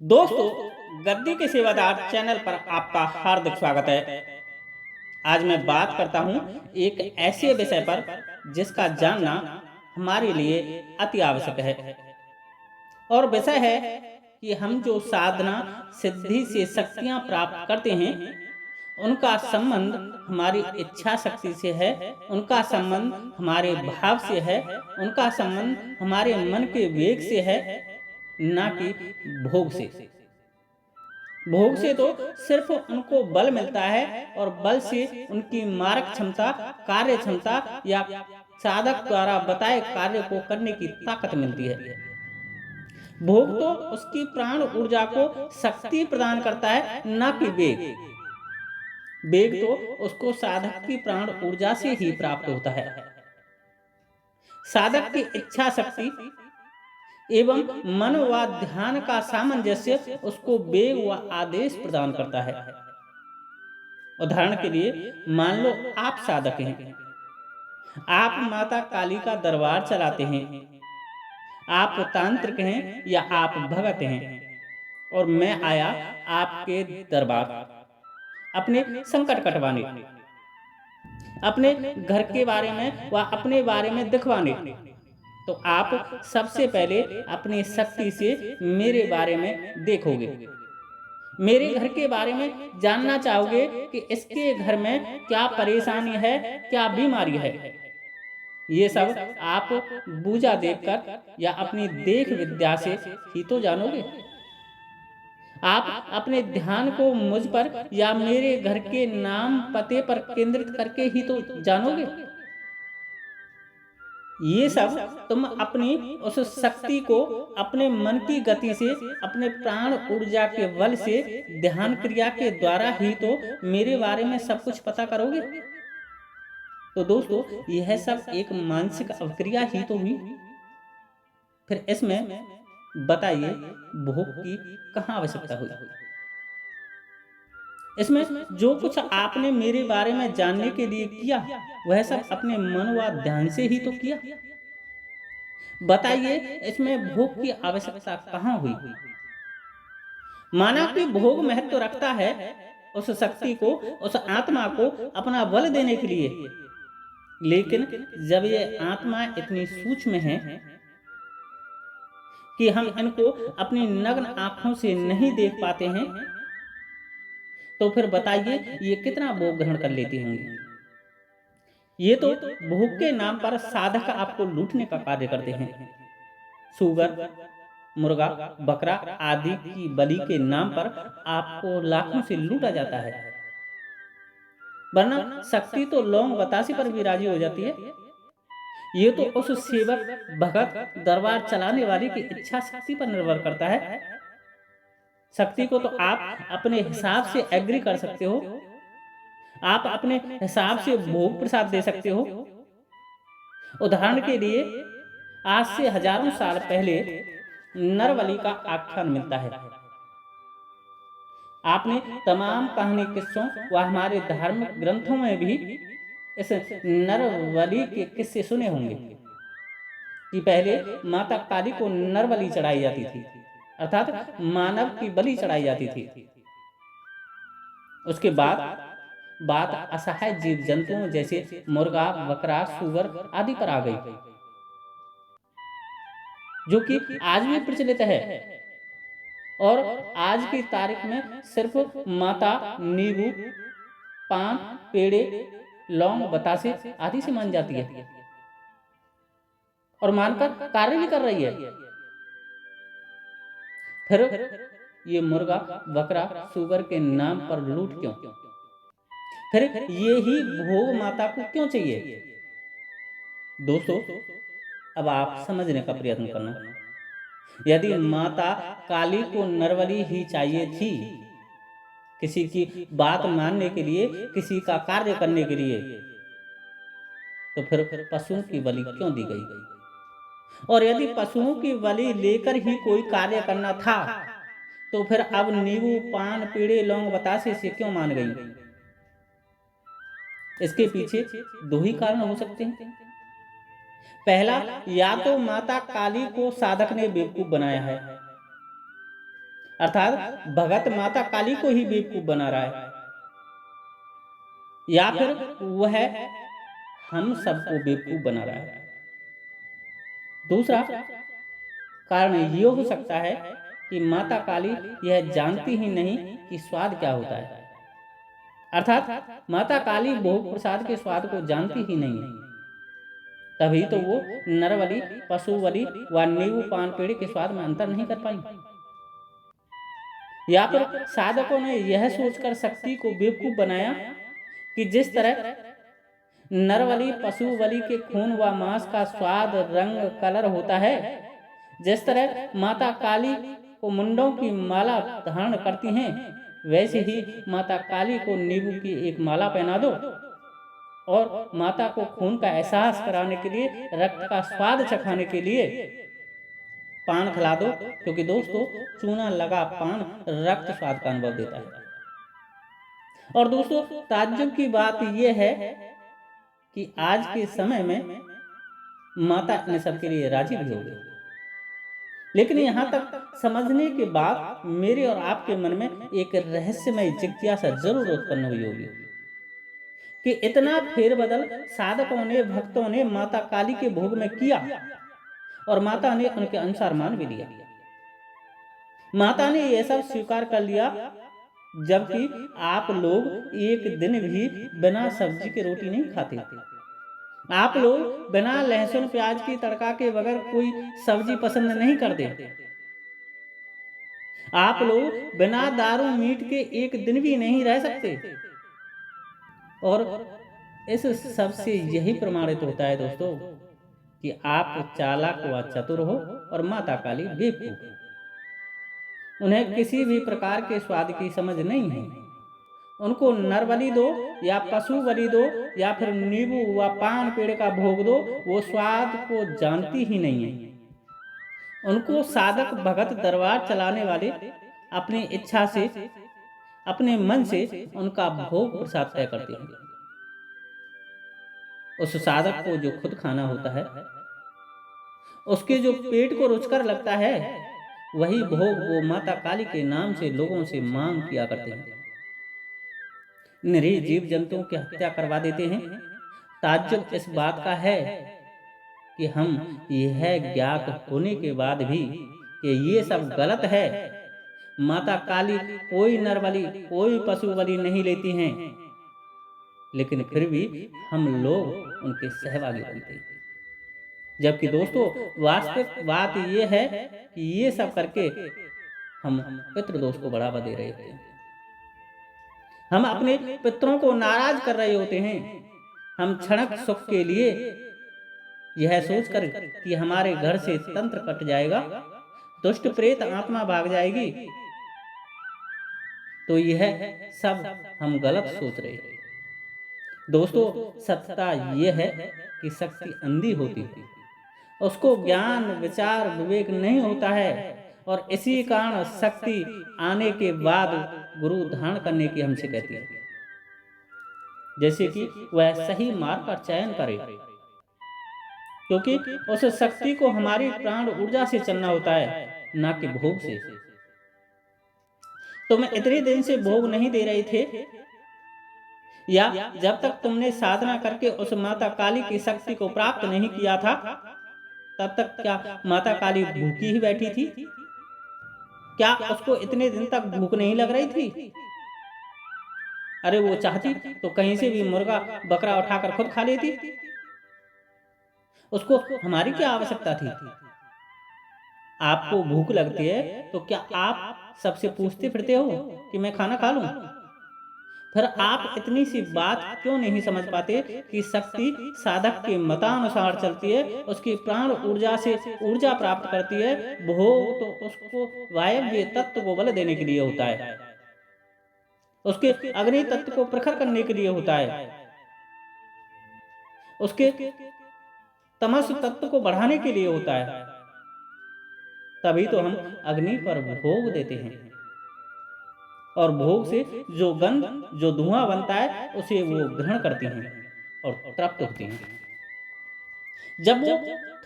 दोस्तों, गद्दी के सेवादार चैनल पर आपका हार्दिक स्वागत है। आज मैं बात करता हूं एक ऐसे विषय पर जिसका जानना हमारे लिए अति आवश्यक है। और विषय है कि हम जो साधना सिद्धि से शक्तियां प्राप्त करते हैं, उनका संबंध हमारी इच्छा शक्ति से है, उनका संबंध हमारे भाव से है, उनका संबंध हमारे मन के वेग से है, ना कि भोग से। भोग से तो सिर्फ उनको बल मिलता है और बल से उनकी मारक क्षमता, कार्य क्षमता या साधक द्वारा बताए कार्य को करने की ताकत मिलती है। भोग तो उसकी प्राण ऊर्जा को शक्ति प्रदान करता है, न कि वेग। वेग तो उसको साधक की प्राण ऊर्जा से ही प्राप्त होता है। साधक की इच्छा शक्ति एवं मन व ध्यान का सामंजस्य उसको वेग व आदेश प्रदान करता है। उदाहरण के लिए मान लो आप साधक हैं, आप माता काली का दरबार चलाते हैं, आप तांत्रिक हैं या आप भगत हैं, और मैं आया आपके दरबार अपने संकट कटवाने, अपने घर के बारे में व अपने बारे में दिखवाने। तो आप सबसे पहले अपनी शक्ति से मेरे बारे में देखोगे, मेरे घर के बारे में जानना चाहोगे कि इसके घर में क्या परेशानी है, क्या बीमारी है। ये सब आप पूजा देखकर या अपनी देख विद्या से ही तो जानोगे। आप अपने ध्यान को मुझ पर या मेरे घर के नाम पते पर केंद्रित करके ही तो जानोगे। ये सब तुम अपनी उस शक्ति को अपने मन की गति से, अपने प्राण ऊर्जा के बल से, ध्यान क्रिया के द्वारा ही तो मेरे बारे में सब कुछ पता करोगे। तो दोस्तों, यह सब एक मानसिक अवक्रिया ही तो हुई। फिर इसमें बताइए भोग की कहाँ आवश्यकता हुई। इसमें जो कुछ आपने मेरे बारे में जानने के लिए किया, वह सब अपने मन व ध्यान से ही तो किया। बताइए इसमें भोग की आवश्यकता कहाँ हुई। माना कि भोग महत्व रखता है उस शक्ति को, उस आत्मा को अपना बल देने के लिए, लेकिन जब ये आत्मा इतनी सूक्ष्म है कि हम इनको अपनी नग्न आंखों से नहीं देख पाते हैं, तो फिर बताइए ये कितना भोग ग्रहण कर लेती होंगी। ये तो भोग के नाम पर साधक आपको लूटने का कार्य करते हैं। सूगर, मुर्गा, बकरा आदि की बलि के नाम पर आपको लाखों से लूटा जाता है, वरना शक्ति तो लौंग बतासी पर भी राजी हो जाती है। ये तो उस सेवक, भगत, दरबार चलाने वाले की इच्छा शक्ति पर निर्भर करता है। शक्ति को तो आप अपने हिसाब से एग्री कर सकते हो, आप अपने हिसाब से भोग प्रसाद दे सकते हो। उदाहरण के लिए आज से हजारों साल पहले नरबलि का आख्यान मिलता है। आपने तमाम कहानी, किस्सों व हमारे धार्मिक ग्रंथों में भी इस नरबलि के किस्से सुने होंगे कि पहले माता काली को नरबलि चढ़ाई जाती थी, अर्थात मानव की बलि चढ़ाई जाती थी। उसके बाद बात असहाय जीव जंतुओं जैसे मुर्गा, बकरा, सूअर आदि पर आ गई, जो कि आज भी प्रचलित है। और आज की तारीख में सिर्फ माता नींबू, पान, पेड़े, लौंग, बतासे आदि से मान जाती है और मानकर कार्य भी कर रही है। फिर ये मुर्गा, बकरा, सूगर के नाम पर लूट क्यों? फिर ये ही भोग माता को क्यों चाहिए? दोस्तों, अब आप समझने का प्रयत्न करना। यदि माता काली को नरबलि ही चाहिए थी, किसी की बात मानने के लिए, किसी का कार्य करने के लिए, तो फिर पशुओं की बलि क्यों दी गई? और यदि पशुओं की बलि लेकर ही कोई कार्य करना था, तो फिर अब नींबू, पान, पेड़े, लौंग, बतासे से क्यों मान गई? इसके पीछे दो ही कारण हो सकते हैं। पहला, या तो माता काली को साधक ने बेवकूफ बनाया है, अर्थात भगत माता काली को ही बेवकूफ बना रहा है, या फिर वह हम सबको बेवकूफ बना रहा है। दूसरा कारण ये हो सकता है कि माता काली यह जानती ही नहीं कि स्वाद क्या होता है, अर्थात माता काली भोग प्रसाद के स्वाद को जानती ही नहीं है, तभी तो वो नरबलि, पशु बलि व नींबू पान पेड़ के स्वाद में अंतर नहीं कर पाई। या फिर साधकों ने यह सोचकर शक्ति को बेवकूफ बनाया कि जिस तरह नरबलि, पशु बलि के खून व मांस का स्वाद, रंग, कलर होता है, जिस तरह माता काली को मुंडों की माला धारण करती हैं, वैसे ही माता काली को नींबू की एक माला पहना दो और माता को खून का एहसास कराने के लिए, रक्त का स्वाद चखाने के लिए पान खिला दो, क्योंकि दोस्तों चूना लगा पान रक्त स्वाद का अनुभव देता है। और दोस्तों ताज्जुब की बात यह है कि आज के समय में माता इन सब के लिए राजी भी हो गई, लेकिन यहाँ तक समझने के बाद मेरे और आपके मन में एक रहस्यमय जिज्ञासा जरूर उत्पन्न हुई होगी कि इतना फेरबदल साधकों ने, भक्तों ने माता काली के भोग में किया और माता ने उनके अनुसार मान भी लिया। माता ने यह सब स्वीकार कर लिया, जबकि आप लोग एक दिन भी बिना सब्जी की रोटी नहीं खाते। आप लोग बिना लहसुन प्याज की तड़का के बगैर कोई सब्जी पसंद नहीं करते। आप लोग बिना दारू मीट के एक दिन भी नहीं रह सकते। और इस सब से यही प्रमाणित होता है दोस्तों कि आप चालाक व चतुर हो और माता काली बेवकूफ। उन्हें किसी भी प्रकार के स्वाद की समझ नहीं है। उनको नरबलि दो या पशु बलि दो या फिर नींबू व पान पेड़ का भोग दो, वो स्वाद को जानती ही नहीं है। उनको साधक भगत दरबार चलाने वाले अपनी इच्छा से, अपने मन से उनका भोग प्रसाद तय करते हैं। उस साधक को जो खुद खाना होता है, उसके जो पेट को रुचकर लगता है, वही भोग वो माता काली के नाम से लोगों से मांग किया करते हैं। निरीह जीव जंतुओं की हत्या करवा देते हैं। ताज्जुब इस बात का है कि हम यह ज्ञात होने के बाद भी कि ये सब गलत है, माता काली कोई नरबलि, कोई पशु बलि नहीं लेती हैं, लेकिन फिर भी हम लोग उनके सहभागी बनते हैं। जबकि दोस्तों वास्तविक बात यह है कि ये सब करके हम पितृदोष को बढ़ावा दे रहे होते हैं। हम अपने पितरों को नाराज कर रहे होते हैं। हम क्षणिक सुख के लिए यह सोचकर कि हमारे घर से तंत्र कट जाएगा, दुष्ट प्रेत आत्मा भाग जाएगी, तो यह सब हम गलत सोच रहे हैं। दोस्तों सत्यता यह है कि शक्ति अंधी होती है, उसको ज्ञान, विचार, विवेक नहीं होता है, और इसी कारण शक्ति आने के बाद गुरु धारण करने की हमसे कहती है, जैसे कि वह सही मार्ग का चयन करे, क्योंकि उस शक्ति को हमारी प्राण ऊर्जा से चलना होता है, ना कि भोग से। तुम्हें इतने दिन से भोग नहीं दे रहे थे, या जब तक तुमने साधना करके उस माता काली की शक्ति को प्राप्त नहीं किया था, तब तक क्या माता काली भूखी ही बैठी थी? क्या उसको इतने दिन तक भूख नहीं लग रही थी? अरे वो चाहती तो कहीं से भी मुर्गा बकरा उठाकर खुद खा लेती। उसको हमारी क्या आवश्यकता थी? आपको भूख लगती है तो क्या आप सबसे पूछते फिरते हो कि मैं खाना खा लूं? फिर आप इतनी सी बात क्यों नहीं समझ पाते कि शक्ति साधक के मतानुसार चलती है, उसकी प्राण ऊर्जा से ऊर्जा प्राप्त करती है। भोग तो उसको वायव्य तत्व को बल देने के लिए होता है, उसके अग्नि तत्व को प्रखर करने के लिए होता है, उसके तमस तत्व को बढ़ाने के लिए होता है। तभी तो हम अग्नि पर भोग देते हैं, और भोग से जो गंध, जो धुआं बनता है, उसे वो ग्रहण करती हैं और तृप्त होती हैं। जब वो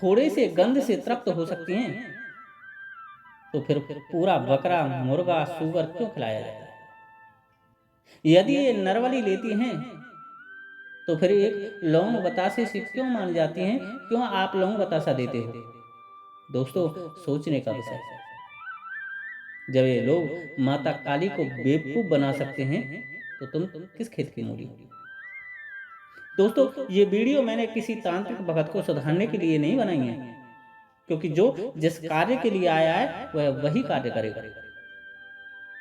थोड़े से गंध से तृप्त हो सकती हैं, तो फिर पूरा बकरा, मुर्गा, सूअर क्यों खिलाया जाता है? यदि ये नरबलि लेती हैं तो फिर एक लौंग बतासे से क्यों मान जाती हैं? क्यों आप लौंग बतासा देते हो? दोस्तों, सोचने का विषय है। जब ये लोग माता काली को बेवकूफ बना सकते हैं तो तुम किस खेत की मूली हो? दोस्तों, ये वीडियो मैंने किसी तांत्रिक भगत को सुधारने के लिए नहीं बनाई है, क्योंकि जो जिस कार्य के लिए आया है वह वही कार्य करेगा।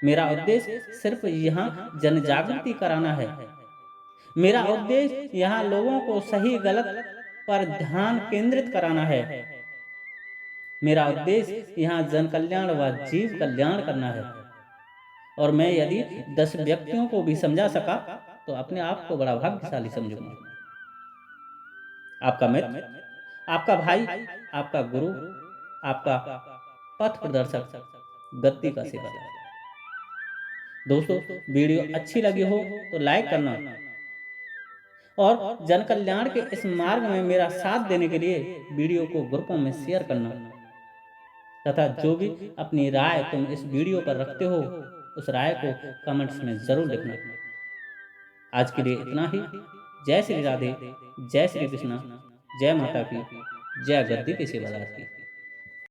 मेरा उद्देश्य सिर्फ यहाँ जन जागृति कराना है। मेरा उद्देश्य यहाँ लोगों को सही गलत पर ध्यान केंद्रित कराना है। मेरा उद्देश्य यहाँ जन कल्याण व जीव कल्याण करना है। और मैं यदि 10 व्यक्तियों को भी समझा सका तो अपने आप को बड़ा भाग्यशाली समझूंगा। आपका मित्र, आपका भाई, आपका गुरु, आपका पथ प्रदर्शक, गद्दी का सेवक। दोस्तों, वीडियो अच्छी लगी हो तो लाइक करना और जन कल्याण के इस मार्ग में मेरा साथ देने के लिए वीडियो को ग्रुपों में शेयर करना तथा जो भी अपनी राय तुम इस वीडियो पर रखते हो उस राय को कमेंट्स में जरूर लिखना। आज के लिए इतना ही। जय श्री राधे, जय श्री कृष्णा, जय माता की, जय गद्दी के सेवादार की।